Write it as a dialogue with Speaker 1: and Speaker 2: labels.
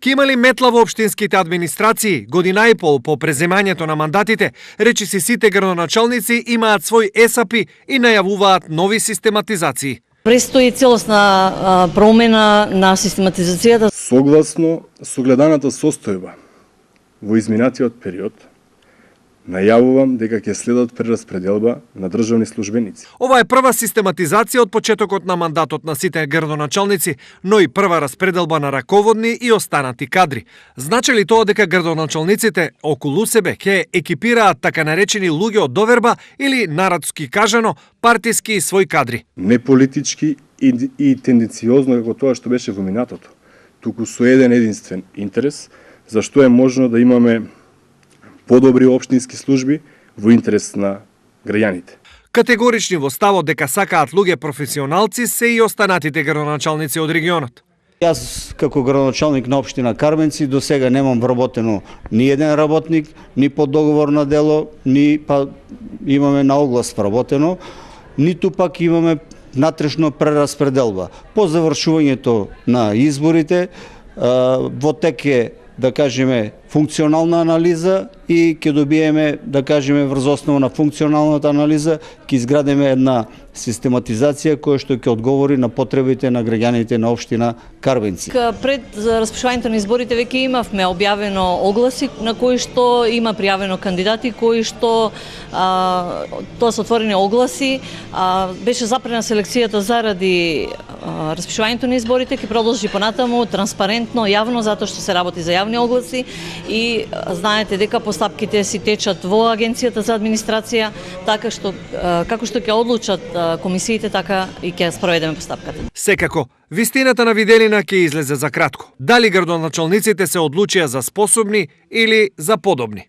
Speaker 1: Ке имали метла во општинските администрации, година и пол по преземањето на мандатите, речиси сите градоначалници имаат свој ЕСАПи и најавуваат нови систематизации.
Speaker 2: Престои целосна промена на систематизацијата.
Speaker 3: Согласно согледаната состојба во изминатиот период, најавувам дека ќе следат прераспределба на државни службеници.
Speaker 1: Ова е прва систематизација од почетокот на мандатот на сите градоначалници, но и прва распределба на раководни и останати кадри. Значи ли тоа дека градоначалниците околу себе ќе екипираат така наречени луѓе од доверба или, народски кажано, партиски и свој кадри?
Speaker 3: Не политички и тенденциозно како тоа што беше во минатото, туку со еден единствен интерес, зашто е можно да имаме подобри општински служби во интерес на граѓаните.
Speaker 1: Категорични во ставот дека сакаат луѓе професионалци се и останатите градоначалници од регионот.
Speaker 4: Јас како градоначалник на општина Карменци до сега немам вработено ни еден работник, ни по договор на дело, ни па имаме на оглас вработено, ниту пак имаме натрешно прераспределба. По завршувањето на изборите во тек е, да кажеме, функционална анализа и ќе добиеме, да кажеме, врз основа на функционалната анализа ќе изградиме една систематизација која што ќе одговори на потребите на граѓаните на општина Карбенци.
Speaker 2: Пред распишувањето на изборите веќе имавме објавено огласи на кои што има пријавено кандидати, кои што тоа се отворени огласи, беше запрена селекцијата заради распишувањето на изборите, ќе продолжи понатаму транспарентно, јавно, затоа што се работи за јавни огласи и знаете дека постапките си течат во Агенцијата за администрација, така што како што ќе одлучат комисиите, така и ќе спроведеме постапката.
Speaker 1: Секако, вистината на виделина ќе излезе за кратко. Дали градоначалниците се одлучија за способни или за подобни?